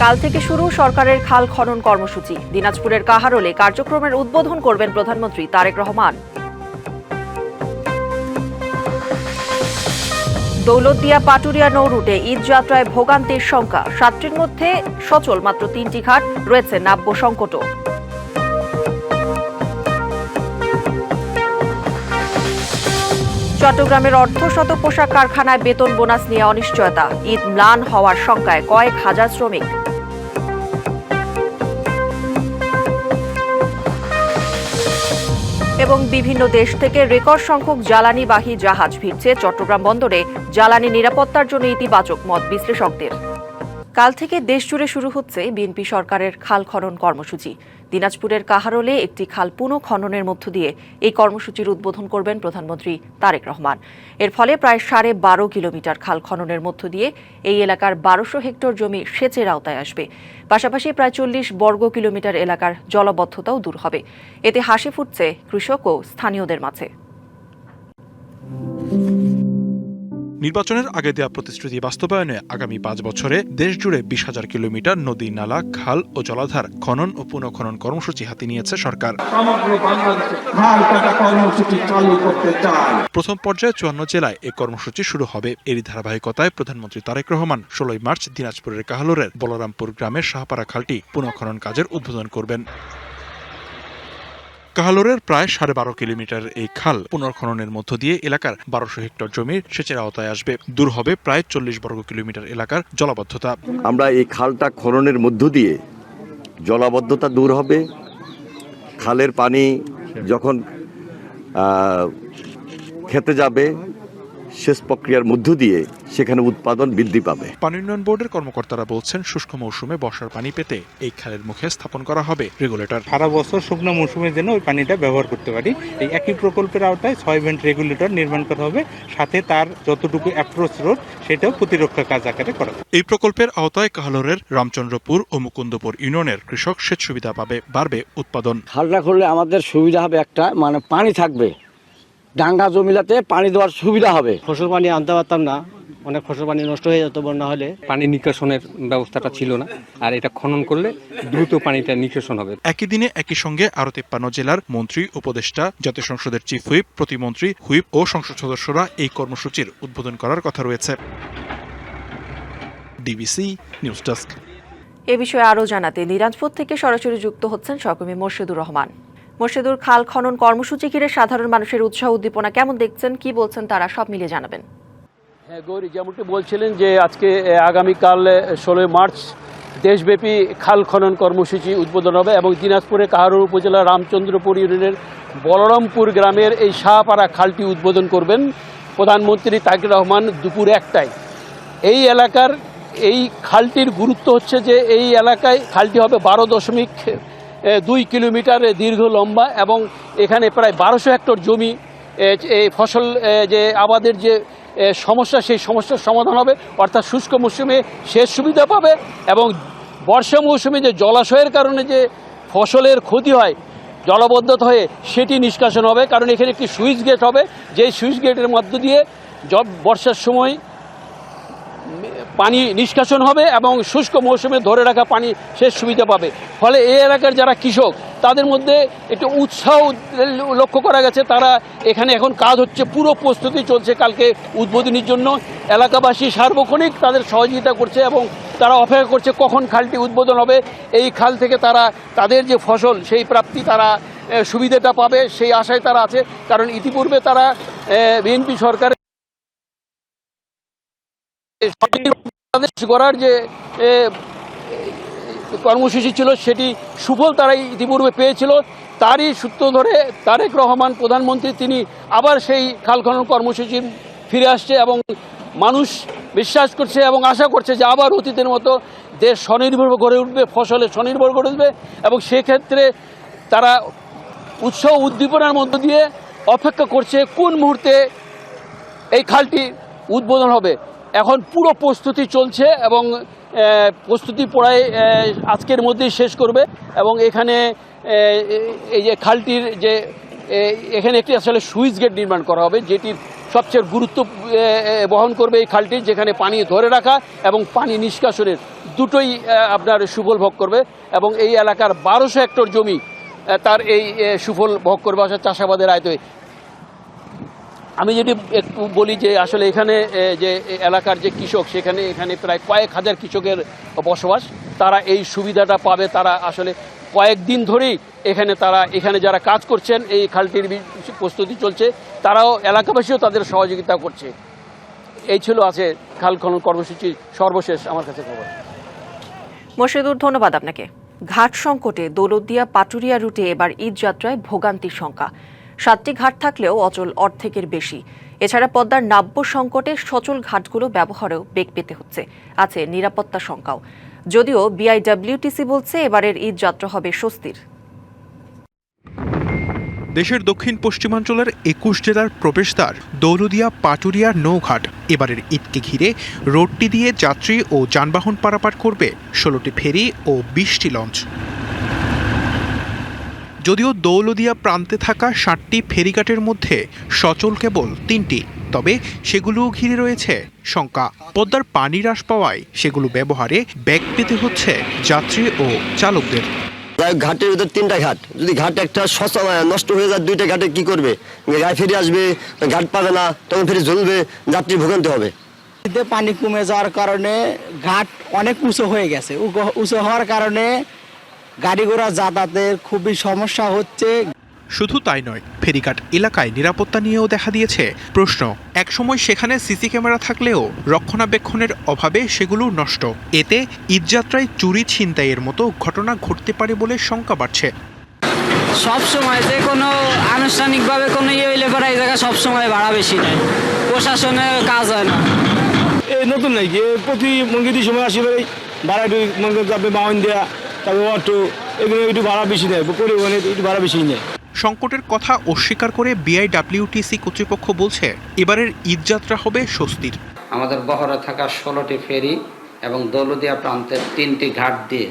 কাল থেকে শুরু সরকারের খাল খনন কর্মসূচি। দিনাজপুরের কাহারোলে কার্যক্রমের উদ্বোধন করবেন প্রধানমন্ত্রী তারেক রহমান। দৌলতদিয়া পাটুরিয়া নৌ রুটে ঈদ যাত্রায় ভোগান্তির শঙ্কা। 7টির মধ্যে সচল মাত্র 3টি ঘাট, রয়েছে নাব্য সংকটও। চট্টগ্রামের অর্ধশত পোশাক কারখানায় বেতন বোনাস নিয়ে অনিশ্চয়তা। ঈদ ম্লান হওয়ার শঙ্কায় কয়েক হাজার শ্রমিক। এবং বিভিন্ন দেশ থেকে রেকর্ড সংখ্যক জ্বালানিবাহী জাহাজ ভিড়ছে চট্টগ্রাম বন্দরে। জ্বালানি নিরাপত্তার জন্য ইতিবাচক মত বিশ্লেষকদের। কাল থেকে দেশজুড়ে শুরু হচ্ছে বিএনপি সরকারের খাল খনন কর্মসূচি। দিনাজপুরের কাহারোলে একটি খাল পুনঃখননের মধ্য দিয়ে এই কর্মসূচির উদ্বোধন করবেন প্রধানমন্ত্রী তারেক রহমান। এর ফলে প্রায় 12.5 কিলোমিটার খাল খননের মধ্য দিয়ে এই এলাকার 1200 হেক্টর জমি সেচের আওতায় আসবে। পাশাপাশি প্রায় 40 বর্গ কিলোমিটার এলাকার জলাবদ্ধতাও দূর হবে। এতে হাসি ফুটছে কৃষক ও স্থানীয়দের মাঝে। নির্বাচনের আগে দেওয়া প্রতিশ্রুতি বাস্তবায়নে আগামী 5 বছরে দেশজুড়ে 20,000 কিলোমিটার নদী, নালা, খাল ও জলাধার খনন ও পুনঃখনন কর্মসূচি হাতে নিয়েছে সরকার। প্রথম পর্যায়ে 54 জেলায় এই কর্মসূচি শুরু হবে। এরই ধারাবাহিকতায় প্রধানমন্ত্রী তারেক রহমান 16 মার্চ দিনাজপুরের কাহালুরের বলরামপুর গ্রামের শাহপাড়া খালটি পুনঃখনন কাজের উদ্বোধন করবেন। কাহালুরের প্রায় 12.5 কিলোমিটার এই খাল পুনর্খননের মধ্য দিয়ে এলাকার 1200 হেক্টর জমির সেচের আওতায় আসবে। দূর হবে প্রায় 40 বর্গ কিলোমিটার এলাকার জলাবদ্ধতা। আমরা এই খালটা খননের মধ্য দিয়ে জলাবদ্ধতা দূর হবে। খালের পানি যখন খেতে যাবে, সেচ প্রক্রিয়ার মধ্য দিয়ে সেখানে উৎপাদন বৃদ্ধি পাবে। পানি উন্নয়ন বোর্ডের কর্মকর্তারা বলছেন, শুষ্ক মৌসুমে বর্ষার পানি পেতে এই খালের মুখে স্থাপন করা হবে রেগুলেটর। সারা বছর শুকনো মৌসুমের জন্য ওই পানিটা ব্যবহার করতে পারি। এই একই প্রকল্পের আওতায় 6 ভেন্ট রেগুলেটর নির্মাণ করা হবে, সাথে তার যতটুকু অ্যাপ্রোচ রোড সেটাও প্রতিরক্ষা কাজ আকারে করা হবে। এই প্রকল্পের আওতায় কাহালুরের রামচন্দ্রপুর ও মুকুন্দপুর ইউনিয়নের কৃষক সেচ সুবিধা পাবে, বাড়বে উৎপাদন। খালটা করলে আমাদের সুবিধা হবে, একটা মানে পানি থাকবে, ডাঙ্গা জমিলাতে পানি দেওয়ার সুবিধা হবে। ফসল পানি আনতে পারতাম না, অনেক ফসল পানি নষ্ট হয়ে যেত বন্যা হলে। পানি নিষ্কাশনের ব্যবস্থাটা ছিল না, আর এটা খনন করলে দ্রুত পানিটা নিষ্কাশন হবে। একই দিনে একই সঙ্গে আরো 53 জেলার মন্ত্রী, উপদেষ্টা, জাতীয় সংসদের চিফ হুইপ, প্রতিমন্ত্রী, হুইপ ও সংসদ সদস্যরা এই কর্মসূচির উদ্বোধন করার কথা রয়েছে। DBC news desk. এ বিষয়ে আরও জানাতে দিনাজপুর থেকে সরাসরি যুক্ত হচ্ছেন সহকর্মী মোর্শেদুর রহমান। মোর্শেদুর, খাল খনন কর্মসূচি ঘিরে সাধারণ মানুষের উৎসাহ উদ্দীপনা কেমন দেখছেন, কি বলছেন তারা, সব মিলিয়ে জানাবেন। হ্যাঁ গৌরী, যেমনটি বলছিলেন যে আজকে আগামীকাল 16 মার্চ দেশব্যাপী খাল খনন কর্মসূচি উদ্বোধন হবে এবং দিনাজপুরের কাহারোল উপজেলার রামচন্দ্রপুর ইউনিয়নের বলরামপুর গ্রামের এই শাহপাড়া খালটি উদ্বোধন করবেন প্রধানমন্ত্রী তারেক রহমান দুপুর 1টায়। এই এলাকার এই খালটির গুরুত্ব হচ্ছে যে এই এলাকায় খালটি হবে 12.2 কিলোমিটার দীর্ঘ, লম্বা এবং এখানে প্রায় 1200 হেক্টর জমি এই ফসল যে আবাদের যে সমস্যা, সেই সমস্যার সমাধান হবে। অর্থাৎ শুষ্ক মৌসুমে সেচ সুবিধা পাবে এবং বর্ষা মৌসুমে যে জলাশয়ের কারণে যে ফসলের ক্ষতি হয় জলাবদ্ধতা হয়ে, সেটি নিষ্কাশন হবে। কারণ এখানে একটি সুইচ গেট হবে, যেই সুইচ গেটের মধ্য দিয়ে বর্ষার সময় পানি নিষ্কাশন হবে এবং শুষ্ক মৌসুমে ধরে রাখা পানি সেচ সুবিধা পাবে। ফলে এই এলাকার যারা কৃষক, তাদের মধ্যে একটু উৎসাহ লক্ষ্য করা গেছে। তারা এখানে এখন কাজ হচ্ছে, পুরো প্রস্তুতি চলছে কালকে উদ্বোধনের জন্য। এলাকাবাসী সার্বক্ষণিক তাদের সহযোগিতা করছে এবং তারা অপেক্ষা করছে কখন খালটি উদ্বোধন হবে। এই খাল থেকে তারা তাদের যে ফসল, সেই প্রাপ্তি তারা সুবিধাটা পাবে, সেই আশায় তারা আছে। কারণ ইতিপূর্বে তারা বিএনপি সরকারের করার যে কর্মসূচি ছিল, সেটি সুফল তারাই ইতিপূর্বে পেয়েছিল। তারই সূত্র ধরে তারেক রহমান প্রধানমন্ত্রী তিনি আবার সেই খাল খনন কর্মসূচি ফিরে আসছে এবং মানুষ বিশ্বাস করছে এবং আশা করছে যে আবার অতীতের মতো দেশ স্বনির্ভর গড়ে উঠবে, ফসলে স্বনির্ভর গড়ে উঠবে। এবং সেক্ষেত্রে তারা উৎসাহ উদ্দীপনার মধ্য দিয়ে অপেক্ষা করছে কোন মুহূর্তে এই খালটি উদ্বোধন হবে। এখন পুরো প্রস্তুতি চলছে এবং প্রস্তুতি পড়ায় আজকের মধ্যেই শেষ করবে। এবং এখানে এই যে খালটির যে এখানে একটি আসলে সুইচ গেট নির্মাণ করা হবে, যেটির সবচেয়ে গুরুত্ব বহন করবে এই খালটি, যেখানে পানি ধরে রাখা এবং পানি নিষ্কাশনের দুটোই আপনার সুফল ভোগ করবে এবং এই এলাকার 1200 হেক্টর জমি তার এই সুফল ভোগ করবে অর্থাৎ চাষাবাদের আয়তে। আমি যদি একটু বলি যে আসলে এখানে যে এলাকার যে কৃষক এখানে প্রায় কয়েক হাজার কৃষকের বসবাস, তারা এই সুবিধাটা পাবে। তারা আসলে কয়েকদিন ধরেই এখানে যারা কাজ করছেন, এই খালটির প্রস্তুতি চলছে, তারাও এলাকাবাসীও তাদের সহযোগিতা করছে। এই ছিল আছে খাল খনন কর্মসূচি সর্বশেষ আমার কাছে খবর। মোর্শেদুর, ধন্যবাদ আপনাকে। ঘাট সংকটে দৌলতদিয়া পাটুরিয়া রুটে এবার ঈদ যাত্রায় ভোগান্তির সংখ্যা। 7টি ঘাট থাকলেও অচল অর্ধেকের বেশি। এছাড়া পদ্মার নাব্য সংকটে সচল ঘাটগুলো ব্যবহারেও বেগ পেতে হচ্ছে। আছে নিরাপত্তা শঙ্কাও, যদিও বিআইডব্লিউটিসি বলছে এবারের ঈদ যাত্রা হবে স্বস্তির। দেশের দক্ষিণ পশ্চিমাঞ্চলের 21 জেলার প্রবেশদ্বার দৌলতদিয়া পাটুরিয়া নৌঘাট এবারের ঈদকে ঘিরে রোডটি দিয়ে যাত্রী ও যানবাহন পারাপার করবে 16টি ফেরি ও 20টি লঞ্চ। যদিও দৌলতদিয়া প্রান্তে থাকা 7টি ফেরিঘাটের মধ্যে সচল কেবল 3টি, তবে সেগুলোও ঘিরে রয়েছে শঙ্কা। পদ্মার পানি হ্রাস পাওয়ায় সেগুলো ব্যবহারে বেগ পেতে হচ্ছে যাত্রী ও চালকদের। ঘাটের ভিতর 3টা ঘাট, যদি ঘাট একটা নষ্ট হয়ে যায় 2টা ঘাটে কি করবে? গায়ে ফেরি আসবে, ঘাট পাবে না, তখন ফেরি ঝুলবে, যাত্রী ভোগান্তি হবে। পানি কমে যাওয়ার কারণে ঘাট অনেক উঁচু হয়ে গেছে। উঁচু হওয়ার কারণে গাড়ি ঘোড়া যাতায়াতের খুবই সমস্যা হচ্ছে। শুধু তাই নয়, ফেরিঘাট এলাকায় নিরাপত্তা নিয়েও দেখা দিয়েছে প্রশ্ন। একসময় সেখানে সিসি ক্যামেরা থাকলেও রক্ষণাবেক্ষণের অভাবে সেগুলো নষ্ট। এতে ঈদযাত্রায় চুরি ছিনতাইয়ের মতো ঘটনা ঘটতে পারে বলে শঙ্কা বাড়ছে। সবসময় যে কোনো আনুষ্ঠানিকভাবে কোনো হইলে পরে এই জায়গায় সবসময় ভাড়া বেশি নেয়, প্রশাসনের কাজ হয় না। এই নতুন নাকি প্রতি মঙ্গির সময় আসি ভাড়া একটু মঙ্গল যাবে বাউন দেওয়া, তারপর অটো, এগুলো একটু ভাড়া বেশি নেয়, পরিবহনে একটু ভাড়া বেশি নেয়। সংকটের কথা অস্বীকার করে বিআইডব্লিউটিসি কর্তৃপক্ষ বলছে এবারের ঈদযাত্রা হবে স্বস্তির। আমাদের বহরে থাকা 16টি ফেরি এবং দৌলতদিয়া প্রান্তের 3টি ঘাট দিয়ে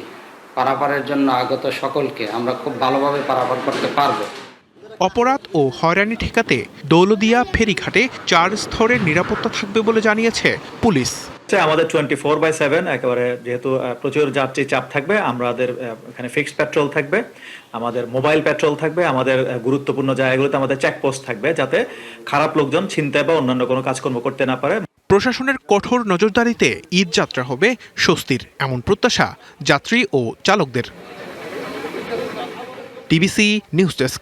পারাপারের জন্য আগত সকলকে আমরা খুব ভালোভাবে পারাপার করতে পারবো। অপরাধ ও হয়রানি ঠেকাতে দৌলতদিয়া ফেরিঘাটে 4 স্তরের নিরাপত্তা থাকবে বলে জানিয়েছে পুলিশ। আমাদের 24/7 একেবারে যেহেতু প্রচুর যাত্রী চাপ থাকবে, আমাদের এখানে ফিক্সড পেট্রোল থাকবে, আমাদের মোবাইল পেট্রোল থাকবে, আমাদের গুরুত্বপূর্ণ জায়গাগুলোতে আমাদের চেকপোস্ট থাকবে, যাতে খারাপ লোকজন ছিনতাই বা অন্যান্য কোনো কাজকর্ম করতে না পারে। প্রশাসনের কঠোর নজরদারিতে ঈদযাত্রা হবে স্বস্তির, এমন প্রত্যাশা যাত্রী ও চালকদের। TBC news desk.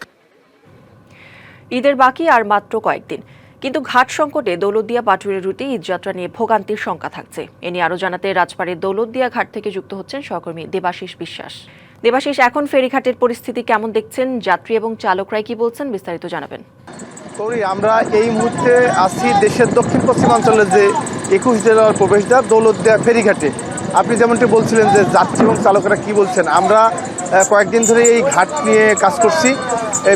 ঈদের বাকি আর মাত্র কয়েকদিন, কিন্তু ঘাট সংকটে দৌলতদিয়া পাটুরিয়া রুটে ঈদযাত্রা নিয়ে ভোগান্তির শঙ্কা থাকছে। এ নিয়ে আরও জানাতে রাজবাড়ীর দৌলতদিয়া ঘাট থেকে যুক্ত হচ্ছেন সহকর্মী দেবাশিস বিশ্বাস। দেবাশিস, এখন ফেরিঘাটের পরিস্থিতি কেমন দেখছেন? যাত্রী এবং চালকরাই কি বলছেন, বিস্তারিত জানাবেন। আমরা এই মুহূর্তে আছি দেশের দক্ষিণ পশ্চিমাঞ্চলের যে 21 জেলার প্রবেশদ্বার দৌলতদিয়া ফেরিঘাটে। আপনি যেমনটি বলছিলেন যে যাত্রী এবং চালকরা কি বলছেন, আমরা কয়েকদিন ধরে এই ঘাট নিয়ে কাজ করছি।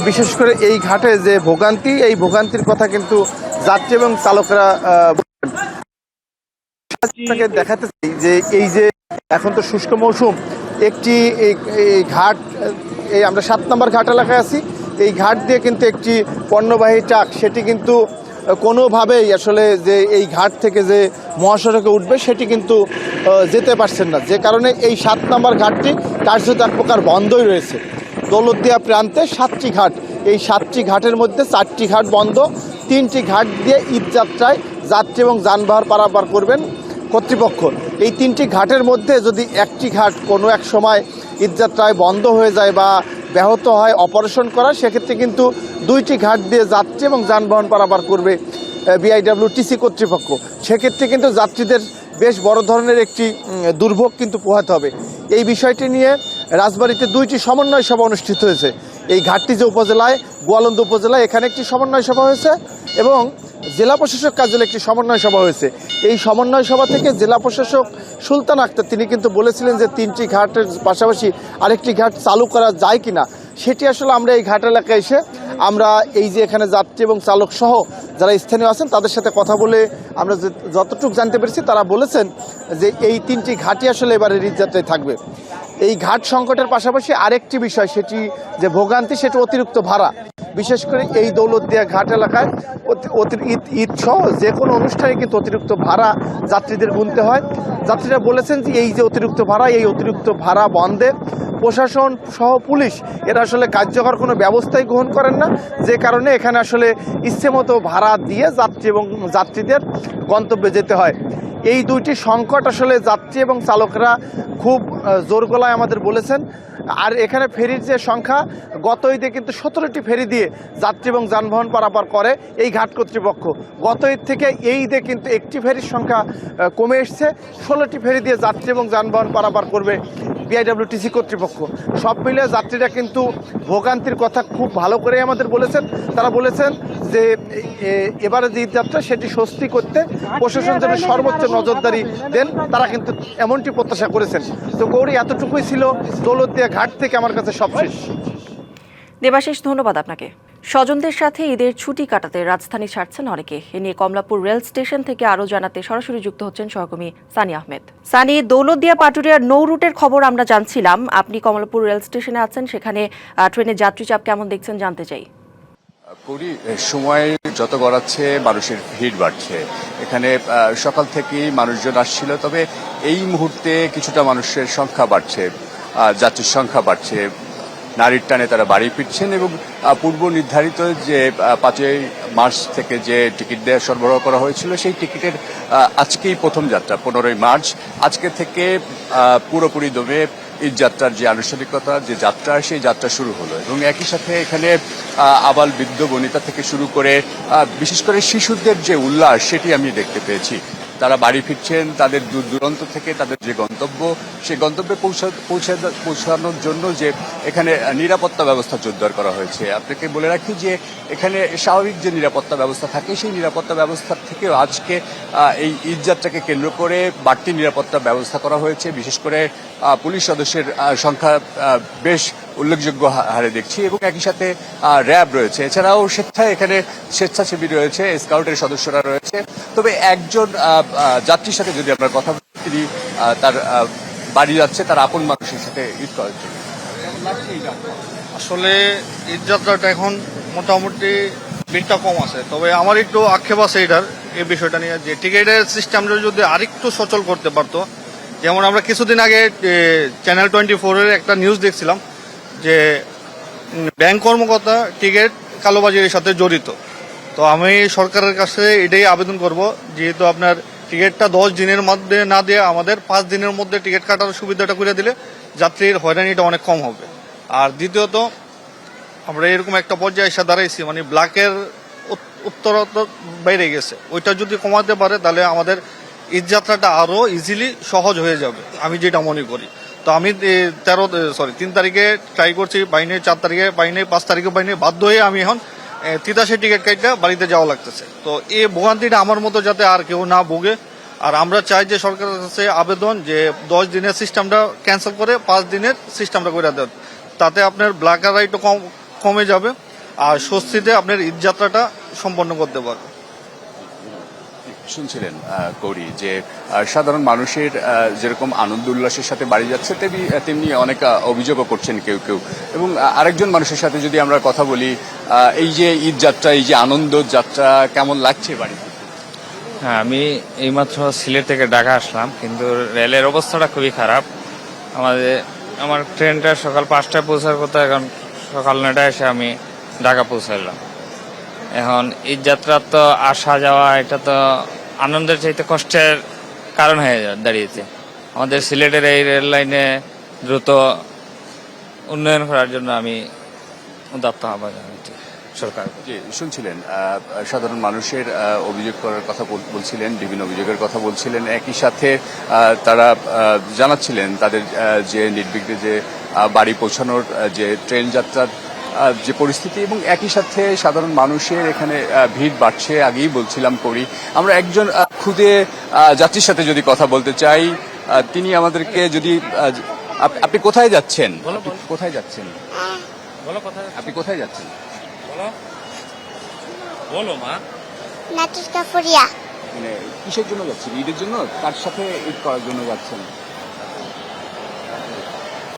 বিশেষ করে এই ঘাটে যে ভোগান্তি, এই ভোগান্তির কথা কিন্তু যাত্রী এবং চালকরা দেখাতে চাই যে এই যে এখন তো শুষ্ক মৌসুম, একটি এই ঘাট, এই আমরা 7 নম্বর ঘাট এলাকায় আছি, এই ঘাট দিয়ে কিন্তু একটি পণ্যবাহী ট্রাক সেটি কিন্তু কোনোভাবেই আসলে যে এই ঘাট থেকে যে মহাসড়কে উঠবে সেটি কিন্তু যেতে পারছেন না, যে কারণে এই 7 নম্বর ঘাটটি কার্যত এক প্রকার বন্ধই রয়েছে। দৌলতদিয়া প্রান্তে 7টি ঘাট, এই 7টি ঘাটের মধ্যে 4টি ঘাট বন্ধ, 3টি ঘাট দিয়ে ঈদযাত্রায় যাত্রী এবং যানবাহন পারাপার করবেন কর্তৃপক্ষ। এই 3টি ঘাটের মধ্যে যদি একটি ঘাট কোনো এক সময় ঈদযাত্রায় বন্ধ হয়ে যায় বা ব্যাহত হয় অপারেশন করা, সেক্ষেত্রে কিন্তু 2টি ঘাট দিয়ে যাত্রী এবং যানবাহন পারাপার করবে বিআইডব্লিউটিসি কর্তৃপক্ষ। সেক্ষেত্রে কিন্তু যাত্রীদের বেশ বড় ধরনের একটি দুর্ভোগ কিন্তু পোহাতে হবে। এই বিষয়টি নিয়ে রাজবাড়ীতে 2টি সমন্বয় সভা অনুষ্ঠিত হয়েছে। এই ঘাটটি যে উপজেলায়, গোয়ালন্দ উপজেলায়, এখানে একটি সমন্বয় সভা হয়েছে এবং জেলা প্রশাসক কার্যালয়ে একটি সমন্বয় সভা হয়েছে। এই সমন্বয় সভা থেকে জেলা প্রশাসক সুলতান আক্তার তিনি কিন্তু বলেছিলেন যে 3টি ঘাটের পাশাপাশি আরেকটি ঘাট চালু করা যায় কিনা, সেটি আসলে আমরা এই ঘাট এলাকায় এসে আমরা এই যে এখানে যাত্রী এবং চালক সহ যারা স্থানীয় আছেন তাদের সাথে কথা বলে আমরা যতটুকু জানতে পেরেছি, তারা বলেছেন যে এই 3টি ঘাটই আসলে এবারে ঈদযাত্রায় থাকবে। এই ঘাট সংকটের পাশাপাশি আরেকটি বিষয়, সেটি যে ভোগান্তি, সেটি অতিরিক্ত ভাড়া। বিশেষ করে এই দৌলতদিয়া ঘাট এলাকায় ঈদ সহ যে কোনো অনুষ্ঠানে কিন্তু অতিরিক্ত ভাড়া যাত্রীদের গুনতে হয়। যাত্রীরা বলেছেন যে এই যে অতিরিক্ত ভাড়া বন্ধে প্রশাসন সহ পুলিশ এরা আসলে কার্যকর কোনো ব্যবস্থাই গ্রহণ করেন না, যে কারণে এখানে আসলে ইচ্ছেমতো ভাড়া দিয়ে যাত্রীদের গন্তব্যে যেতে হয়। এই দুইটি সংকট আসলে যাত্রী এবং চালকরা খুব জোর গলায় আমাদের বলেছেন। আর এখানে ফেরির যে সংখ্যা, গত ঈদে কিন্তু 17টি ফেরি দিয়ে যাত্রী এবং যানবাহন পারাপার করে এই ঘাট কর্তৃপক্ষ। গত ঈদ থেকে এই ঈদে কিন্তু একটি ফেরির সংখ্যা কমে এসছে, 16টি ফেরি দিয়ে যাত্রী এবং যানবাহন পারাপার করবে বিআইডব্লিউটিসি কর্তৃপক্ষ। সব মিলে যাত্রীরা কিন্তু ভোগান্তির কথা খুব ভালো করে আমাদের বলেছেন। তারা বলেছেন যে এবারে যে ঈদযাত্রা সেটি স্বস্তি করতে প্রশাসন যেন সর্বোচ্চ নজরদারি দেন, তারা কিন্তু এমনটি প্রত্যাশা করেছেন। তো গৌরী, এতটুকুই ছিল দৌলতদিয়া ঘাট থেকে আমার কাছে সবশেষ। দেবাশিস, ধন্যবাদ আপনাকে। স্বজনদের সাথে ঈদের ছুটি কাটাতে রাজধানী ছাড়ছেন অনেকে। এ নিয়ে কমলাপুর রেল স্টেশন থেকে আরও জানাতে সরাসরি যুক্ত হচ্ছেন সহকর্মী সানি আহমেদ। সানি, দৌলতদিয়া পাটুরিয়ার নৌ রুটের খবর আমরা জানছিলাম, আপনি কমলাপুর রেল স্টেশনে আছেন, সেখানে ট্রেনের যাত্রী চাপ কেমন দেখছেন জানতে চাই। সময় যত গড়াচ্ছে মানুষের ভিড় বাড়ছে। এখানে সকাল থেকেই মানুষজন আসছিল, তবে এই মুহূর্তে কিছুটা মানুষের সংখ্যা বাড়ছে, যাত্রীর সংখ্যা বাড়ছে। নারীর টানে তারা বাড়ি ফিরছেন এবং পূর্ব নির্ধারিত যে 5ই মার্চ থেকে যে টিকিট দেওয়া সরবরাহ করা হয়েছিল সেই টিকিটের আজকেই প্রথম যাত্রা 15ই মার্চ। আজকে থেকে পুরোপুরি দমে ঈদযাত্রার যে আনুষ্ঠানিকতা, যে যাত্রা, সেই যাত্রা শুরু হলো এবং একই সাথে এখানে আবাল বৃদ্ধ বনিতা থেকে শুরু করে বিশেষ করে শিশুদের যে উল্লাস সেটি আমি দেখতে পেয়েছি। তারা বাড়ি ফিরছেন তাদের দূর দূরান্ত থেকে, তাদের যে গন্তব্য সেই গন্তব্যে পৌঁছানোর জন্য যে এখানে নিরাপত্তা ব্যবস্থা জোরদার করা হয়েছে। আপনাকে বলে রাখি যে এখানে স্বাভাবিক যে নিরাপত্তা ব্যবস্থা থাকে সেই নিরাপত্তা ব্যবস্থার থেকেও আজকে এই ঈদযাত্রাকে কেন্দ্র করে বাড়তি নিরাপত্তা ব্যবস্থা করা হয়েছে। বিশেষ করে পুলিশ সদস্যের সংখ্যা বেশ উল্লেখযোগ্য হারে দেখছি এবং একই সাথে র্যাব রয়েছে, এছাড়াও স্বেচ্ছাসেবী রয়েছে, স্কাউটের সদস্যরা রয়েছে। তবে একজন যাত্রীর সাথে যদি আমরা কথা বলি, তিনি তার বাড়ি যাচ্ছে তার আপন মানুষের সাথে ঈদ করার জন্য। আসলে ঈদযাত্রাটা এখন মোটামুটি ভিড়টা কম আছে, তবে আমার একটু আক্ষেপ আছে এই বিষয়টা নিয়ে যে টিকিটের সিস্টেমটা যদি আরেকটু সচল করতে পারতো। যেমন আমরা কিছুদিন আগে চ্যানেল 24-এর একটা নিউজ দেখছিলাম যে ব্যাংক কর্মকর্তা টিকিট কালোবাজারির সাথে জড়িত। তো আমি সরকারের কাছে এটাই আবেদন করব, যেহেতু আপনার টিকিটটা 10 দিনের মধ্যে না দিয়ে আমাদের 5 দিনের মধ্যে টিকিট কাটার সুবিধাটা করে দিলে যাত্রীর হয়রানিটা অনেক কম হবে। আর দ্বিতীয়ত, আমরা এরকম একটা পর্যায়ে এসে দাঁড়াইছি, মানে ব্ল্যাকের উত্তরোত্তর বাইরে গেছে, ওইটা যদি কমাতে পারে তাহলে আমাদের ঈদযাত্রাটা আরও ইজিলি সহজ হয়ে যাবে, আমি যেটা মনে করি। তো আমি 3 তারিখে ট্রাই করছি, পাইনি, 4 তারিখে পাইনি, 5 তারিখে পাইনি, বাধ্য হয়ে আমি এখন 83 টিকিট কাটটা বাড়িতে যাওয়া লাগতেছে। তো এই ভোগান্তিটা আমার মতো যাতে আর কেউ না ভোগে। আর আমরা চাই যে সরকারের কাছে আবেদন যে 10 দিনের সিস্টেমটা ক্যান্সেল করে 5 দিনের সিস্টেমটা করে দেন, তাতে আপনার ব্ল্যাক রাইটও কমে যাবে আর স্বস্তিতে আপনার ঈদযাত্রাটা সম্পন্ন করতে পারবে। শুনছিলেন কৌরি যে সাধারণ মানুষের যেরকম আনন্দ উল্লাসের সাথে বাড়ি যাচ্ছে তেমনি অনেক অভিযোগও করছেন কেউ কেউ। এবং আরেকজন মানুষের সাথে যদি আমরা কথা বলি, এই যে ঈদ যাত্রা, এই যে আনন্দ যাত্রা কেমন লাগছে বাড়িতে? হ্যাঁ, আমি এইমাত্র সিলেট থেকে ঢাকা আসলাম, কিন্তু রেলের অবস্থাটা খুবই খারাপ। আমার ট্রেনটা সকাল 5টায় পৌঁছার কথা, এখন সকাল 9টায় এসে আমি ঢাকা পৌঁছালাম। এখন ঈদ যাত্রার তো আসা যাওয়া, এটা তো আনন্দের চাইতে কষ্টের কারণ হয়ে দাঁড়িয়েছে। আমাদের সিলেটের এই রেল লাইনে দ্রুত উন্নয়ন করার জন্য আমি উদাত্ত আহ্বান জানাচ্ছি সরকার। জি, শুনছিলেন সাধারণ মানুষের অভিযোগ করার কথা বলছিলেন, বিভিন্ন অভিযোগের কথা বলছিলেন। একই সাথে তারা জানাচ্ছিলেন তাদের যে নির্বিঘ্নে যে বাড়ি পৌঁছানোর যে ট্রেন যাত্রার যে পরিস্থিতি এবং একই সাথে সাধারণ মানুষের এখানে ভিড় বাড়ছে। আগেই বলছিলাম করি, আমরা একজন খুদে যাত্রীর সাথে যদি কথা বলতে চাই, তিনি আমাদেরকে যদি আপনি কোথায় যাচ্ছেন? কোথায় যাচ্ছেন? আপনি কোথায় যাচ্ছেন? বলো মা। নাটুরকাফরিয়া। মানে কিসের জন্য যাচ্ছেন? ঈদের জন্য? কার সাথে ঈদ করার জন্য যাচ্ছেন?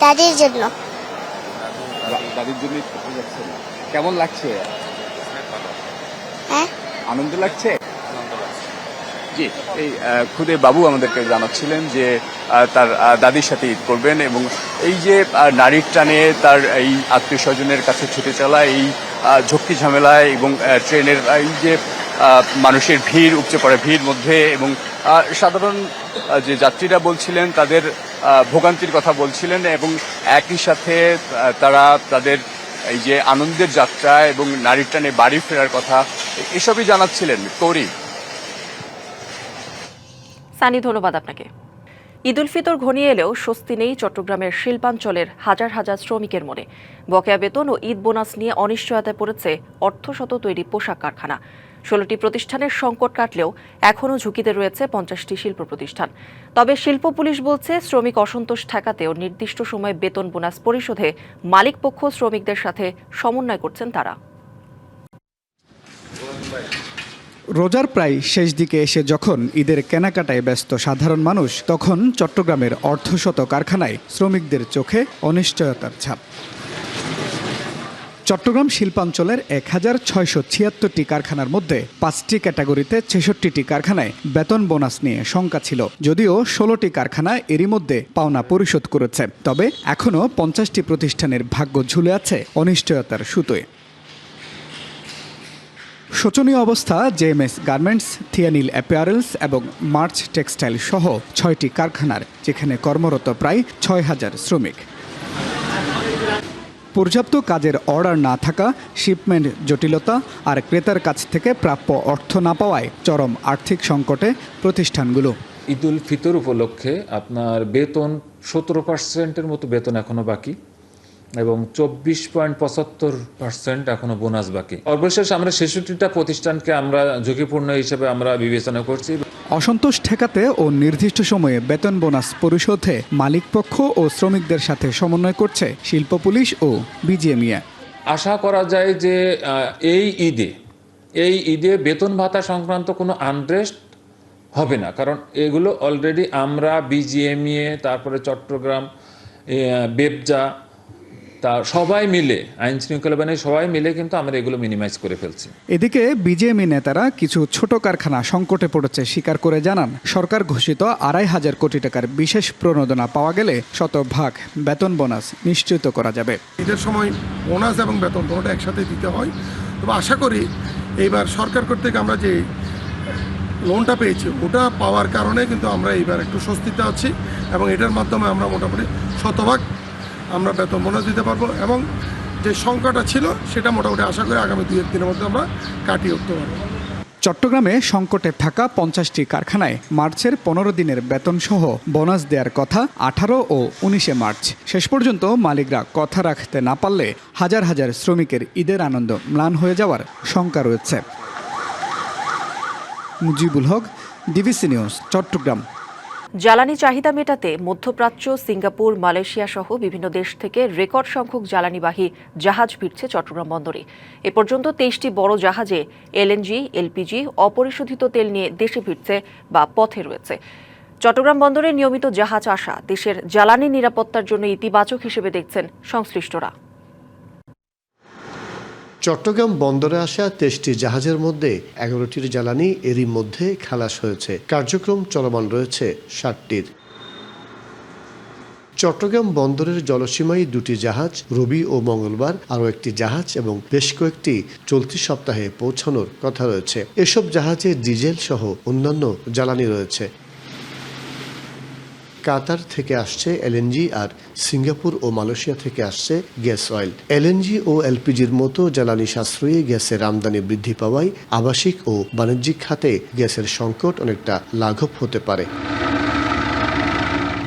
দাদির জন্য। দাদির জন্য যাচ্ছেন, কেমন লাগছে? আনন্দ লাগছে। জি, এই খুদে বাবু আমাদেরকে জানাচ্ছিলেন যে তার দাদির সাথে ঈদ করবেন এবং এই যে নারীর টানে তার এই আত্মীয় স্বজনের কাছে ছুটে চলা, এই ঝক্কি ঝামেলায় এবং ট্রেনের এই যে মানুষের ভিড়, উপচে পড়া ভিড় মধ্যে এবং সাধারণ যে যাত্রীরা বলছিলেন তাদের ভোগান্তির কথা বলছিলেন এবং একই সাথে তারা তাদের এই যে আনন্দের যাত্রা এবং নারীর টানে বাড়ি ফেরার কথা এসবই জানাচ্ছিলেন। কৌরি, সানি, ধন্যবাদ আপনাকে। ঈদ উল ফিতর ঘনিয়ে এলেও স্বস্তি নেই চট্টগ্রামের শিল্পাঞ্চলের হাজার হাজার শ্রমিকের মনে। বকেয়া বেতন ও ঈদ বোনাস নিয়ে অনিশ্চয়তায় পড়েছে অর্ধশত তৈরি পোশাক কারখানা। 16টি প্রতিষ্ঠানের সংকট কাটলেও এখনও ঝুঁকিতে রয়েছে 50টি শিল্প প্রতিষ্ঠান। তবে শিল্প পুলিশ বলছে, শ্রমিক অসন্তোষ ঠেকাতেও নির্দিষ্ট সময়ে বেতন বোনাস পরিশোধে মালিকপক্ষ শ্রমিকদের সাথে সমন্বয় করছেন তারা। রোজার প্রায় শেষ দিকে এসে যখন ঈদের কেনাকাটায় ব্যস্ত সাধারণ মানুষ, তখন চট্টগ্রামের অর্ধশত কারখানায় শ্রমিকদের চোখে অনিশ্চয়তার ছাপ। চট্টগ্রাম শিল্পাঞ্চলের 1676টি কারখানার মধ্যে 5টি ক্যাটাগরিতে 66টি কারখানায় বেতন বোনাস নিয়ে শঙ্কা ছিল, যদিও 16টি কারখানা এরই মধ্যে পাওনা পরিশোধ করেছে। তবে এখনও 50টি প্রতিষ্ঠানের ভাগ্য ঝুলে আছে অনিশ্চয়তার সুতোয়। শোচনীয় অবস্থা জেএমএস গার্মেন্টস, থিয়ানিল অ্যাপিয়ারেলস এবং মার্চ টেক্সটাইল সহ 6টি কারখানার, যেখানে কর্মরত প্রায় 6000 শ্রমিক। পর্যাপ্ত কাজের অর্ডার না থাকা, শিপমেন্ট জটিলতা আর ক্রেতার কাছ থেকে প্রাপ্য অর্থ না পাওয়ায় চরম আর্থিক সংকটে প্রতিষ্ঠানগুলো। ঈদ উল ফিতর উপলক্ষে আপনার বেতন 17%-এর মতো বেতন এখনো বাকি এবং 24.75% এখনো বোনাস বাকি। সর্বশেষ আমরা 66টা প্রতিষ্ঠানকে আমরা ঝুঁকিপূর্ণ হিসেবে আমরা বিবেচনা করছি। অসন্তোষ ঠেকাতে ও নির্দিষ্ট সময়ে বেতন বোনাস পরিশোধে মালিকপক্ষ ও শ্রমিকদের সাথে সমন্বয় করছে শিল্প পুলিশ ও বিজিএমইএ। আশা করা যায় যে এই ঈদে বেতন ভাতা সংক্রান্ত কোনো আনরেস্ট হবে না, কারণ এগুলো অলরেডি আমরা বিজিএমইএ, তারপরে চট্টগ্রাম বেবজা, তা সবাই মিলে, আইন শৃঙ্খলা বাহিনী সবাই মিলে কিন্তু আমরা এগুলো মিনিমাইজ করে ফেলছি। এদিকে বিজেএমই নেতারা কিছু ছোট কারখানা সংকটে পড়েছে স্বীকার করে জানান, সরকার ঘোষিত 2500 কোটি টাকার বিশেষ প্রণোদনা পাওয়া গেলে শতভাগ বেতন বোনাস নিশ্চিত করা যাবে। ঈদের সময় বোনাস এবং বেতন দুটোটা একসাথে দিতে হয়। তবে আশা করি এইবার সরকার কর্তৃক আমরা যে লোনটা পেয়েছি ওটা পাওয়ার কারণে কিন্তু আমরা এইবার একটু স্বস্তিতে আছি এবং এটার মাধ্যমে আমরা মোটামুটি শতভাগ আমরা বেতন বোনাস দিতে পারবো এবং যে সংখ্যাটা ছিল সেটা মোটামুটি আশা করি আগামী 2-1 দিনের মধ্যে আমরা কাটিয়ে উঠতে পারবো। চট্টগ্রামে সংকটে থাকা 50টি কারখানায় মার্চের 15 দিনের বেতন সহ বোনাস দেওয়ার কথা 18 ও 19 মার্চ। শেষ পর্যন্ত মালিকরা কথা রাখতে না পারলে হাজার হাজার শ্রমিকের ঈদের আনন্দ ম্লান হয়ে যাওয়ার শঙ্কা রয়েছে। Mujibul Haque, DBC news, Chittagong. জ্বালানি চাহিদা মেটাতে মধ্যপ্রাচ্য, সিঙ্গাপুর, মালয়েশিয়া সহ বিভিন্ন দেশ থেকে রেকর্ড সংখ্যক জ্বালানিবাহী জাহাজ ফিরছে চট্টগ্রাম বন্দরে। এ পর্যন্ত 23টি বড় জাহাজে এলএনজি, এলপিজি, অপরিশোধিত তেল নিয়ে দেশে ফিরছে বা পথে রয়েছে। চট্টগ্রাম বন্দরে নিয়মিত জাহাজ আসা দেশের জ্বালানি নিরাপত্তার জন্য ইতিবাচক হিসেবে দেখছেন সংশ্লিষ্টরা। চট্টগ্রাম বন্দরে আসা 23টি জাহাজের মধ্যে 11টির জ্বালানি এরই মধ্যে খালাস হয়েছে। কার্যক্রম চলমান রয়েছে 60টির। চট্টগ্রাম বন্দরের জলসীমায় 2টি জাহাজ রবি ও মঙ্গলবার, আরও একটি জাহাজ এবং বেশ কয়েকটি চলতি সপ্তাহে পৌঁছানোর কথা রয়েছে। এসব জাহাজে ডিজেল সহ অন্যান্য জ্বালানি রয়েছে। কাতার থেকে আসছে এলএনজি আর সিঙ্গাপুর ও মালয়েশিয়া থেকে আসছে গ্যাস অয়েল। এলএনজি ও এলপিজির মতো জ্বালানি সাশ্রয়ী গ্যাসের আমদানি বৃদ্ধি পাওয়ায় আবাসিক ও বাণিজ্যিক খাতে গ্যাসের সংকট অনেকটা লাঘব হতে পারে।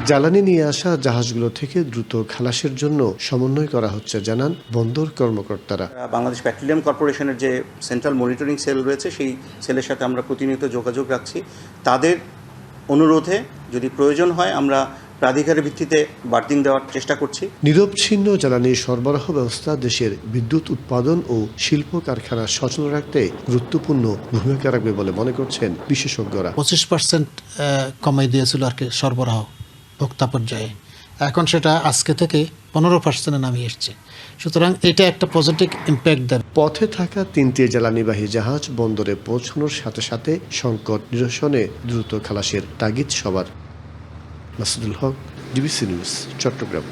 জ্বালানি নিয়ে আসা জাহাজগুলো থেকে দ্রুত খালাসের জন্য সমন্বয় করা হচ্ছে জানান বন্দর কর্মকর্তারা। বাংলাদেশ পেট্রোলিয়াম কর্পোরেশনের যে সেন্ট্রাল মনিটরিং সেল রয়েছে সেই সেলের সাথে আমরা প্রতিনিয়ত যোগাযোগ রাখছি। তাদের অনুরোধে যদি প্রয়োজন হয় আমরা প্রাধিকারের ভিত্তিতে বার্তিং দেওয়ার চেষ্টা করছি। নিরবচ্ছিন্ন জ্বালানি সরবরাহ ব্যবস্থা দেশের বিদ্যুৎ উৎপাদন ও শিল্প কারখানা সচল রাখতে গুরুত্বপূর্ণ ভূমিকা রাখবে বলে মনে করছেন বিশেষজ্ঞরা। 25% কমাই দিয়েছিল আর কি সরবরাহ ভোক্তা পর্যায়ে, এখন সেটা আজকে থেকে 15% নামিয়ে এসছে। সুতরাং এটা একটা পজিটিভ ইম্প্যাক্ট দেবে। পথে থাকা 3টি জ্বালানিবাহী জাহাজ বন্দরে পৌঁছানোর সাথে সাথে সংকট নিরসনে দ্রুত খালাসের তাগিদ সবার। মাসুদুল হক, ডিবিসি নিউজ, চট্টগ্রাম।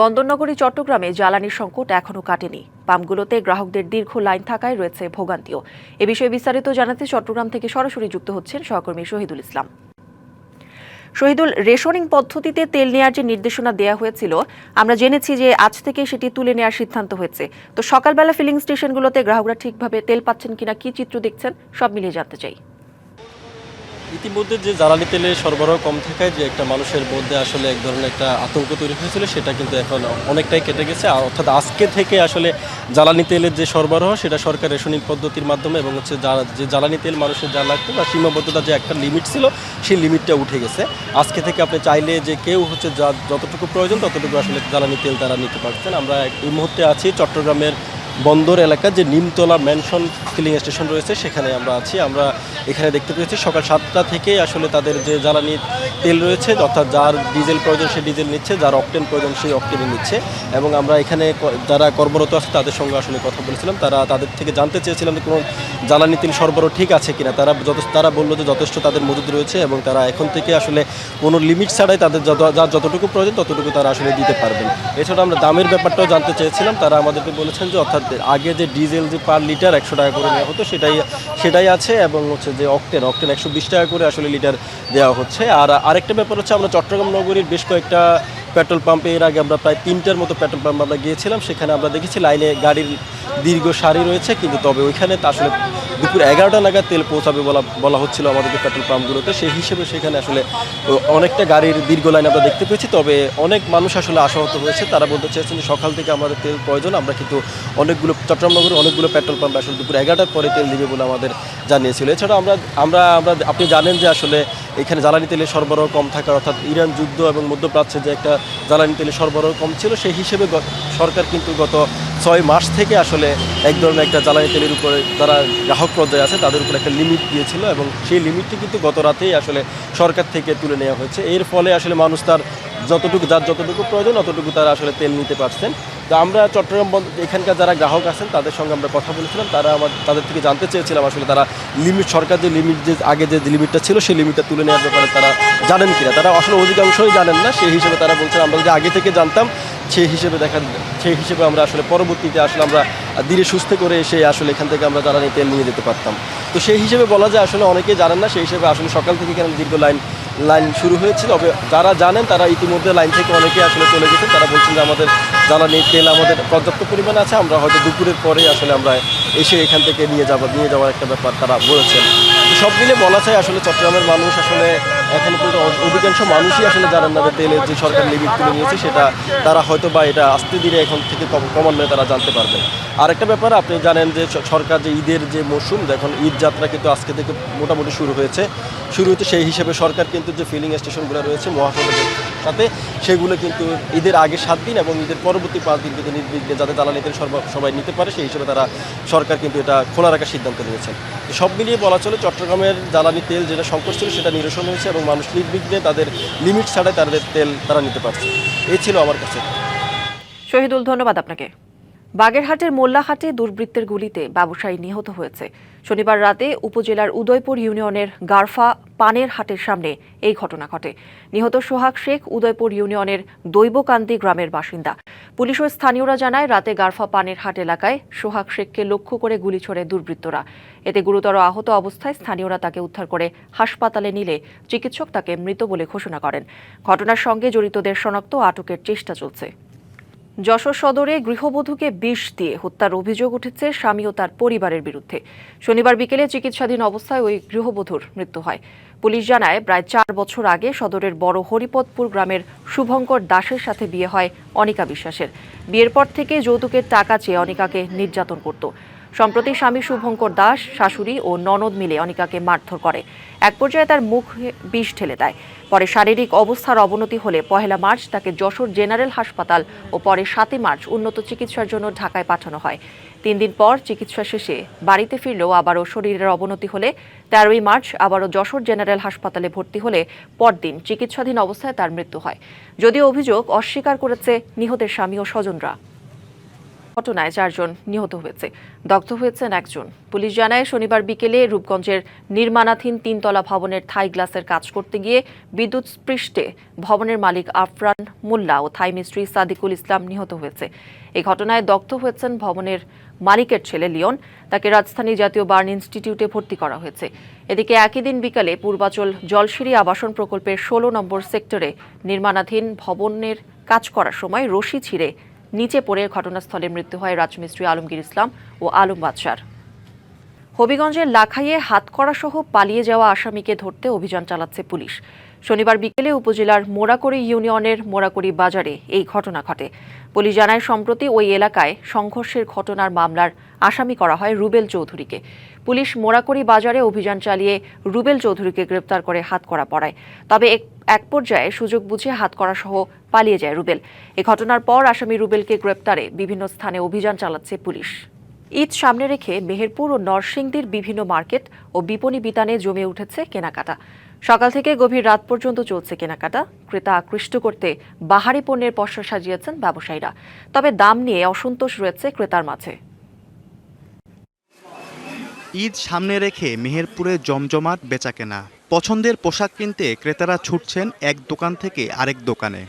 বন্দরনগরী চট্টগ্রামে জ্বালানির সংকট এখনও কাটেনি। পাম্পগুলোতে গ্রাহকদের দীর্ঘ লাইন থাকায় রয়েছে ভোগান্তিও। এ বিষয়ে বিস্তারিত জানাতে চট্টগ্রাম থেকে সরাসরি যুক্ত হচ্ছেন সহকর্মী শহীদুল ইসলাম। শহীদুল, রেশনিং পদ্ধতিতে তেল নেওয়ার যে নির্দেশনা দেওয়া হয়েছিল, আমরা জেনেছি যে আজ থেকে সেটি তুলে নেওয়ার সিদ্ধান্ত হয়েছে। তো সকালবেলা ফিলিং স্টেশনগুলোতে গ্রাহকরা ঠিকভাবে তেল পাচ্ছেন কিনা, কি চিত্র দেখছেন, সব মিলিয়ে জানতে চাই। ইতিমধ্যে যে জ্বালানি তেলের সরবরাহ কম থাকায় যে একটা মানুষের মধ্যে আসলে এক ধরনের একটা আতঙ্ক তৈরি হয়েছিল, সেটা কিন্তু এখন অনেকটাই কেটে গেছে। অর্থাৎ আজকে থেকে আসলে জ্বালানি তেলের যে সরবরাহ সেটা সরকার রেশনিং পদ্ধতির মাধ্যমে এবং হচ্ছে যে জ্বালানি তেল মানুষের যা লাগতো বা সীমাবদ্ধতা যে একটা লিমিট ছিল সেই লিমিটটা উঠে গেছে। আজকে থেকে আপনি চাইলে যে কেউ হচ্ছে যতটুকু প্রয়োজন ততটুকু আসলে জ্বালানি তেল তারা নিতে পারছেন। আমরা এই মুহূর্তে আছি চট্টগ্রামের বন্দর এলাকা যে নিমতলা ম্যানশন ফিলিং স্টেশন রয়েছে, সেখানে আমরা আছি। আমরা এখানে দেখতে পেয়েছি সকাল 7টা থেকে আসলে তাদের যে জ্বালানি তেল রয়েছে, অর্থাৎ যার ডিজেল প্রয়োজন সে ডিজেল নিচ্ছে, যার অকটেন প্রয়োজন সেই অকটেনই নিচ্ছে। এবং আমরা এখানে যারা কর্মরত আছে তাদের সঙ্গে আসলে কথা বলেছিলাম, তাদের থেকে জানতে চেয়েছিলাম যে কোনো জ্বালানি তেল সরবরাহ ঠিক আছে কিনা। তারা বললো যে যথেষ্ট তাদের মজুদ রয়েছে এবং তারা এখন থেকে আসলে কোনো লিমিট ছাড়াই তাদের যার যতটুকু প্রয়োজন ততটুকু তারা আসলে দিতে পারবেন। এছাড়া আমরা দামের ব্যাপারটাও জানতে চেয়েছিলাম। তারা আমাদেরকে বলেছেন যে অর্থাৎ আগে যে ডিজেল যে পার লিটার 100 টাকা করে নেওয়া হতো সেটাই আছে এবং হচ্ছে যে অকটেন 120 টাকা করে আসলে লিটার দেওয়া হচ্ছে। আর আরেকটা ব্যাপার হচ্ছে, আমরা চট্টগ্রাম নগরীর বেশ কয়েকটা পেট্রোল পাম্পে এর আগে আমরা প্রায় 3টার মতো পেট্রোল পাম্প আমরা গিয়েছিলাম। সেখানে আমরা দেখেছি লাইনে গাড়ির দীর্ঘ সারি রয়েছে, কিন্তু তবে ওইখানে আসলে দুপুর 11টা নাগাদ তেল পৌঁছাবে বলা হচ্ছিল আমাদেরকে পেট্রোল পাম্পগুলোতে। সেই হিসেবে সেখানে আসলে অনেকটা গাড়ির দীর্ঘ লাইন আমরা দেখতে পেয়েছি। তবে অনেক মানুষ আসলে আশাহত হয়েছে। তারা বলতে চেয়েছেন যে সকাল থেকে আমাদের তেল প্রয়োজন, আমরা কিন্তু চট্টগ্রাম নগরের অনেকগুলো পেট্রোল পাম্পে আসলে দুপুর 11টার পরে তেল দিবে বলে আমাদের জানিয়েছিল। এছাড়াও আমরা আপনি জানেন যে আসলে এখানে জ্বালানি তেলের সরবরাহ কম থাকার, অর্থাৎ ইরান যুদ্ধ এবং মধ্যপ্রাচ্যে যে একটা জ্বালানি তেলের সরবরাহ কম ছিল, সেই হিসেবে সরকার কিন্তু গত 6 মাস থেকে আসলে এক ধরনের একটা জ্বালানি তেলের উপরে যারা গ্রাহক পর্যায়ে আছে তাদের উপর একটা লিমিট দিয়েছিল এবং সেই লিমিটটি কিন্তু গত রাতেই আসলে সরকার থেকে তুলে নেওয়া হয়েছে। এর ফলে আসলে মানুষ যার যতটুকু প্রয়োজন ততটুকু তারা আসলে তেল নিতে পারছেন। তো আমরা চট্টগ্রাম এখানকার যারা গ্রাহক আছেন তাদের সঙ্গে আমরা কথা বলেছিলাম। তাদের থেকে জানতে চেয়েছিলাম আসলে তারা সরকার যে লিমিট যে আগে যে লিমিটটা ছিল সেই লিমিটটা তুলে নেওয়ার ব্যাপারে তারা জানেন কিনা। তারা আসলে অধিকাংশই জানেন না। সেই হিসেবে তারা বলছেন আমরা যদি আগে থেকে জানতাম সেই হিসেবে আমরা আসলে পরবর্তীতে আসলে আমরা ধীরে সুস্থে করে এসে আসলে এখান থেকে আমরা জ্বালানি তেল নিয়ে যেতে পারতাম। তো সেই হিসেবে বলা যায় আসলে অনেকেই জানেন না। সেই হিসেবে আসলে সকাল থেকে এখানে দীর্ঘ লাইন শুরু হয়েছে। তবে যারা জানেন তারা ইতিমধ্যে লাইন থেকে অনেকেই আসলে চলে গেছেন। তারা বলছেন যে আমাদের জ্বালানি তেল আমাদের পর্যাপ্ত পরিমাণে আছে, আমরা হয়তো দুপুরের পরে আসলে আমরা এসে এখান থেকে নিয়ে যাওয়ার একটা ব্যাপার তারা বলেছেন। সব মিলে বলা যায় আসলে চট্টগ্রামের মানুষ আসলে এখন পর্যন্ত অধিকাংশ মানুষই আসলে জানেন না যে তেলের যে সরকার লিমিট তুলে নিয়েছে সেটা তারা হয়তো বা এটা আস্তে ধীরে এখন থেকে ক্রমান্বয়ে তারা জানতে পারবেন। আরেকটা ব্যাপার আপনি জানেন যে সরকার যে ঈদের যে মৌসুম, এখন ঈদ যাত্রা কিন্তু আজকে থেকে মোটামুটি শুরু হয়েছে। সেই হিসেবে সরকার কিন্তু যে ফিলিং স্টেশনগুলো রয়েছে মহাসড়কের সাথে সেগুলো কিন্তু ঈদের আগে 7 দিন এবং ঈদের পরবর্তী 5 দিন কিন্তু নির্বিঘ্নে যাতে জ্বালানি তেল সবাই নিতে পারে সেই হিসেবে সরকার কিন্তু এটা খোলা রাখার সিদ্ধান্ত নিয়েছে। সব মিলিয়ে বলা চলে চট্টগ্রামের জ্বালানি তেল যেটা সংকট ছিল সেটা নিরসন হয়েছে এবং মানুষ নির্বিঘ্নে তাদের লিমিট ছাড়াই তাদের তেল তারা নিতে পারছে। এই ছিল আমার কাছে। শহীদুল, ধন্যবাদ আপনাকে। বাগেরহাটের মোল্লাহাটে দুর্বৃত্তের গুলিতে ব্যবসায়ী নিহত হয়েছে। শনিবার রাতে উপজেলার উদয়পুর ইউনিয়নের গারফা পানের হাটের সামনে এই ঘটনা ঘটে। নিহত সোহাগ শেখ উদয়পুর ইউনিয়নের দৈবকান্দি গ্রামের বাসিন্দা। পুলিশ ও স্থানীয়রা জানায় রাতে গারফা পানের হাট এলাকায় সোহাগ শেখকে লক্ষ্য করে গুলি ছোড়ে দুর্বৃত্তরা। এতে গুরুতর আহত অবস্থায় স্থানীয়রা তাকে উদ্ধার করে হাসপাতালে নিলে চিকিৎসক তাকে মৃত বলে ঘোষণা করেন। ঘটনার সঙ্গে জড়িতদের শনাক্ত ও আটকের চেষ্টা চলছে। যশোর সদরে গৃহবধূকে বিষ দিয়ে হত্যার অভিযোগ উঠেছে স্বামী ও তার পরিবারের বিরুদ্ধে। শনিবার বিকেলে চিকিৎসাধীন অবস্থায় ওই গৃহবধূর মৃত্যু হয়। পুলিশ জানায় প্রায় 4 বছর আগে সদরের বড় হরিপদপুর গ্রামের শুভঙ্কর দাসের সাথে বিয়ে হয় অনিকা বিশ্বাসের। বিয়ের পর থেকে যৌতুকের টাকা চেয়ে অনিকাকে নির্যাতন করত। সম্প্রতি স্বামী শুভঙ্কর দাস শাশুড়ি ও ননদ মিলে অনিকাকে মারধর করে। এক পর্যায়ে তার মুখে বিষ ঢেলে দেয়। পরে শারীরিক অবস্থার অবনতি হলে 1 মার্চ তাকে যশোর জেনারেল হাসপাতাল ও পরে 7 মার্চ উন্নত চিকিৎসার জন্য ঢাকায় পাঠানো হয়। 3 দিন পর চিকিৎসা শেষে বাড়িতে ফিরলেও আবারও শরীরের অবনতি হলে 13 মার্চ আবারও যশোর জেনারেল হাসপাতালে ভর্তি হলে পরদিন চিকিৎসাধীন অবস্থায় তার মৃত্যু হয়। যদিও অভিযোগ অস্বীকার করেছে নিহতের স্বামী ও স্বজনরা। ঘটনায় 4 জন নিহত হয়েছে, দগ্ধ হয়েছেন 1 জন। পুলিশ জানায়, শনিবার বিকেলে রূপগঞ্জের নির্মাণাধীন 3 তলা ভবনের থাই গ্লাসের কাজ করতে গিয়ে বিদ্যুৎ স্পৃষ্টে ভবনের মালিক আফরান মোল্লা ও থাই মিস্ত্রি সাদিকুল ইসলাম নিহত হয়েছে। এই ঘটনায় দগ্ধ হয়েছেন ভবনের মালিকের ছেলে লিওন। তাকে রাজধানী জাতীয় বার্ন ইনস্টিটিউটে ভর্তি করা হয়েছে। এদিকে একই দিন বিকালে পূর্বাচল জলসিঁড়ি আবাসন প্রকল্পের 16 নম্বর সেক্টরে নির্মাণাধীন ভবনের কাজ করার সময় রশি ছিঁড়ে নিচে পড়ে ঘটনাস্থলে মৃত্যু হয় রাজমিস্ত্রি আলমগীর ইসলাম ও আলম বাদশার। হবিগঞ্জের লাখাইয়ে হাতকড়া সহ পালিয়ে যাওয়া আসামিকে ধরতে অভিযান চালাচ্ছে পুলিশ। শনিবার বিকেলে উপজেলার মোড়াকড়ি ইউনিয়নের মোড়াকড়ি বাজারে এই ঘটনা ঘটে। পুলিশ জানায়, সম্প্রতি ওই এলাকায় সংঘর্ষের ঘটনার মামলার আসামি করা হয় রুবেল চৌধুরীকে। পুলিশ মোড়াকড়ি বাজারে অভিযান চালিয়ে রুবেল চৌধুরীকে গ্রেপ্তার করে হাতকড়া পরায়। তবে এক পর্যায়ে সুযোগ বুঝে হাতকড়া সহ পালিয়ে যায় রুবেল। এ ঘটনার পর আসামি রুবেলকে গ্রেপ্তারে বিভিন্ন স্থানে অভিযান চালাচ্ছে পুলিশ। ঈদ সামনে রেখে মেহেরপুর ও নরসিংদীর বিভিন্ন মার্কেট ও বিপণী বিতানে জমে উঠেছে কেনাকাটা। সকাল থেকে গভীর রাত পর্যন্ত চলছে কেনাকাটা। ক্রেতা আকৃষ্ট করতে বাহারি পণ্যের পসরা সাজিয়েছেন ব্যবসায়ীরা। তবে দাম নিয়ে অসন্তোষ রয়েছে ক্রেতার মাঝে। ঈদ সামনে রেখে মেহেরপুরে জমজমাট বেচাকেনা। পছন্দের পোশাক কিনতে ক্রেতারা ছুটছেন এক দোকান থেকে আরেক দোকানে।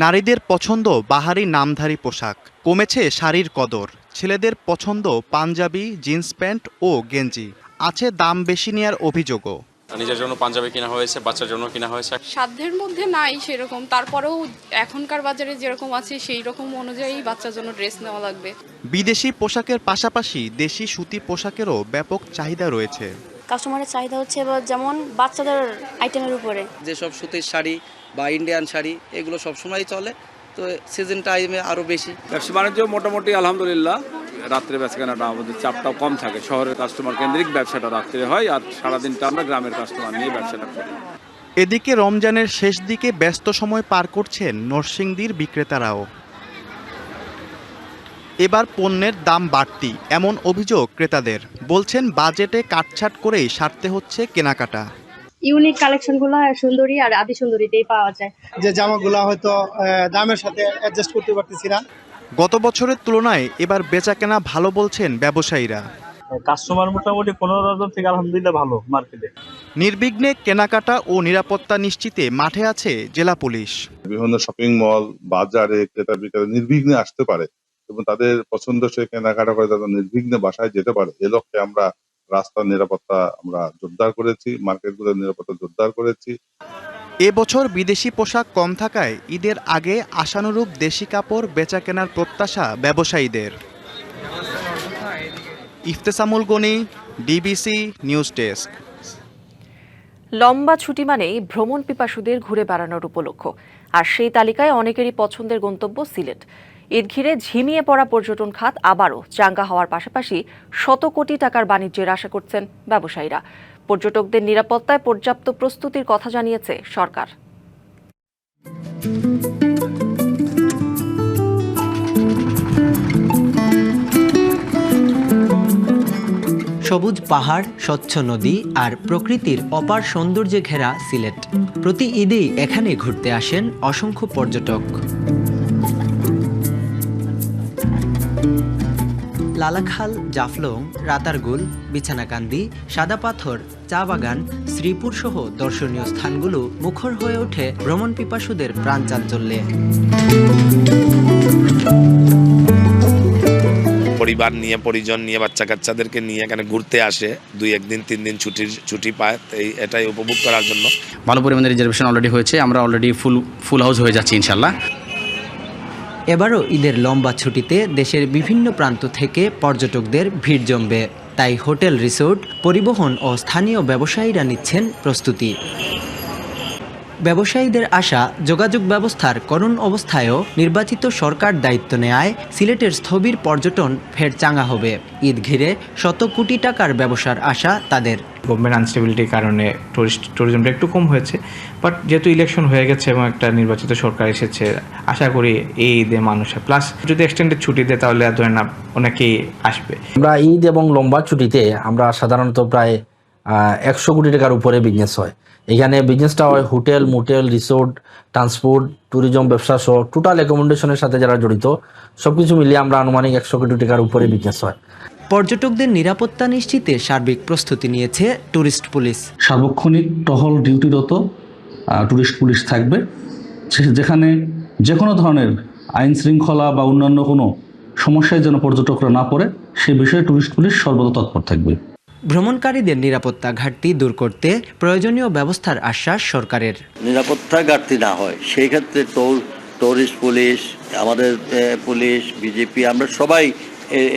নারীদের পছন্দ বাহারি নামধারী পোশাক, কমেছে শাড়ির কদর। ছেলেদের পছন্দ পাঞ্জাবি, জিন্স প্যান্ট ও গেঞ্জি। আছে দাম বেশি নেওয়ার অভিযোগও। নিজের জন্য পাঞ্জাবি কেনা হয়েছে, বাচ্চার জন্য কেনা হয়েছে। সাধ্যের মধ্যে নাই সেরকম, তারপরেও এখনকার বাজারে যেরকম আছে সেই রকম অনুযায়ী বাচ্চার জন্য ড্রেস নেওয়া লাগবে। বিদেশি পোশাকের পাশাপাশি দেশি সুতি পোশাকের ব্যাপক চাহিদা রয়েছে। কাস্টমারের চাহিদা হচ্ছে যেমন বাচ্চাদের আইটেমের উপরে যেসব সুতির শাড়ি বা ইন্ডিয়ান শাড়ি এগুলো সবসময় চলে, তো সিজন টাইমে আরও বেশি। ব্যবসা বাণিজ্য মোটামুটি আলহামদুলিল্লাহ। রাত্রে বেচাকেনাটা আমাদের চাপটাও কম থাকে। শহরের কাস্টমার কেন্দ্রিক ব্যবসাটা রাত্রে হয়, আর সারাদিনটা আমরা গ্রামের কাস্টমার নিয়ে ব্যবসাটা করি। এদিকে রমজানের শেষ দিকে ব্যস্ত সময় পার করছেন নরসিংদীর বিক্রেতারাও। এবার পণ্যের দাম বাড়তি এমন অভিযোগ ক্রেতাদের। বলছেন, বাজেটে কাটছাট করেই সারতে হচ্ছে কেনাকাটা। ইউনিক কালেকশনগুলো সুন্দরী আর আদি সুন্দরীতেই পাওয়া যায়। যে জামাগুলো হয়তো দামের সাথে অ্যাডজাস্ট করতে পারতেছি না। গত বছরের তুলনায় এবার বেচাকেনা ভালো বলছেন ব্যবসায়ীরা। কাস্টমার মোটামুটি 15,000 থেকে আলহামদুলিল্লাহ ভালো মার্কেটে। নির্বিঘ্নে কেনাকাটা ও নিরাপত্তা নিশ্চিতে মাঠে আছে জেলা পুলিশ। বিভিন্ন শপিং মল, বাজারে ক্রেতা বিক্রেতা নির্বিঘ্নে আসতে পারে এবং তাদের পছন্দসই কেনাকাটা করে তাদের নির্বিঘ্নে বাসায় যেতে পারে। এ লক্ষ্যে আমরা রাস্তার নিরাপত্তা আমরা জোরদার করেছি, মার্কেটগুলোর নিরাপত্তা জোরদার করেছি। এবছর বিদেশি পোশাক কম থাকায় ঈদের আগে আশানুরূপ দেশি কাপড় বেচাকেনার প্রত্যাশা ব্যবসায়ীদের। Iftesamul Gani, DBC news desk. লম্বা ছুটি মানেই ভ্রমণ পিপাসুদের ঘুরে বেড়ানোর উপলক্ষ, আর সেই তালিকায় অনেকেরই পছন্দের গন্তব্য সিলেট। ঈদ ঘিরে ঝিমিয়ে পড়া পর্যটন খাত আবারও চাঙ্গা হওয়ার পাশাপাশি শত কোটি টাকার বাণিজ্যের আশা করছেন ব্যবসায়ীরা। পর্যটকদের নিরাপত্তায় পর্যাপ্ত প্রস্তুতির কথা জানিয়েছে সরকার। সবুজ পাহাড়, স্বচ্ছ নদী আর প্রকৃতির অপার সৌন্দর্যে ঘেরা সিলেট। প্রতি ঈদেই এখানে ঘুরতে আসেন অসংখ্য পর্যটক। লালাখাল, জাফলং, রাতারগুল, বিছানাকান্দি, সাদা পাথর, চা বাগান, শ্রীপুর সহ দর্শনীয় স্থানগুলো মুখর হয়ে ওঠে ভ্রমণ পিপাসুদের প্রাণ চাঞ্চল্যে। পরিবার নিয়ে, পরিজন নিয়ে, বাচ্চা কাচ্চাদেরকে নিয়ে এখানে ঘুরতে আসে। 2-1 দিন 3 দিন ছুটি পায়, এটাই উপভোগ করার জন্য। ভালো পরিমাণে রিজার্ভেশন অলরেডি হয়েছে, আমরা অলরেডি ফুল হাউস হয়ে যাচ্ছি ইনশাল্লাহ। এবারও ঈদের লম্বা ছুটিতে দেশের বিভিন্ন প্রান্ত থেকে পর্যটকদের ভিড় জমবে। তাই হোটেল, রিসোর্ট, পরিবহন ও স্থানীয় ব্যবসায়ীরা নিচ্ছেন প্রস্তুতি। ব্যবসায়ীদের আশা, যোগাযোগ ব্যবস্থার করুণ অবস্থায়ও নির্বাচিত সরকার দায়িত্ব নেয় সিলেটের স্থবির পর্যটন ফের চাঙ্গা হবে। ঈদ ঘিরে শত কোটি টাকার ব্যবসার আশা তাদের। গভর্নমেন্ট আনস্টেবিলিটির কারণে ট্যুরিজমটা একটু কম হয়েছে, বাট যেহেতু ইলেকশন হয়ে গেছে এবং একটা নির্বাচিত সরকার এসেছে, আশা করি এই ঈদে মানুষের প্লাস যদি এক্সটেন্ডেড ছুটি দেয় তাহলে ধরেন না অনেকেই আসবে। আমরা ঈদ এবং লম্বা ছুটিতে আমরা সাধারণত প্রায় 100 কোটি টাকার উপরে বিজনেস হয়। এখানে বিজনেসটা হয় hotel, motel, resort, transport, tourism ব্যবসা সহ টোটাল অ্যাকোমোডেশনের সাথে যারা জড়িত সবকিছু মিলিয়ে আমরা আনুমানিক 100 কোটি টাকার উপরে বিজনেস হয়। পর্যটকদের নিরাপত্তা নিশ্চিতে সার্বিক প্রস্তুতি নিয়েছে ট্যুরিস্ট পুলিশ। সার্বক্ষণিক টহল ডিউটিরত ট্যুরিস্ট পুলিশ থাকবে, যেখানে যে কোনো ধরনের আইন শৃঙ্খলা বা অন্যান্য কোনো সমস্যায় যেন পর্যটকরা না পড়ে সে বিষয়ে ট্যুরিস্ট পুলিশ সর্বদা তৎপর থাকবে। ভ্রমণকারীদের নিরাপত্তা ঘাটতি দূর করতে প্রয়োজনীয় ব্যবস্থার আশ্বাস সরকারের। নিরাপত্তা ঘাটতি না হয় সেই ক্ষেত্রে টুরিস্ট পুলিশ, আমাদের পুলিশ, বিজেপি, আমরা সবাই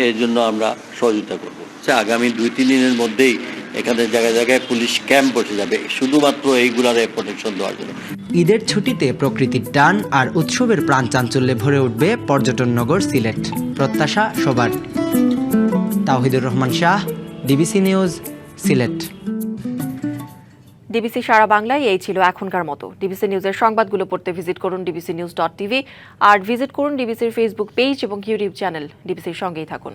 এর জন্য আমরা সহযোগিতা করব। আগামী 2-3 দিনের মধ্যেই এখানে জায়গায় জায়গায় পুলিশ ক্যাম্প বসে যাবে শুধুমাত্র এইগুলার প্রোটেকশন দেওয়ার জন্য। ঈদের ছুটিতে প্রকৃতির টান আর উৎসবের প্রাণ চাঞ্চল্যে ভরে উঠবে পর্যটন নগর সিলেট, প্রত্যাশা সবার। Tawhidur Rahman Shah, DBC news, Sylhet. DBC সারা বাংলায় এই ছিল এখনকার মতো। ডিবিসি নিউজের সংবাদগুলো পড়তে ভিজিট করুন dbcnews.tv আর ভিজিট করুন ডিবিসির ফেসবুক পেজ এবং ইউটিউব চ্যানেল। ডিবিসির সঙ্গেই থাকুন।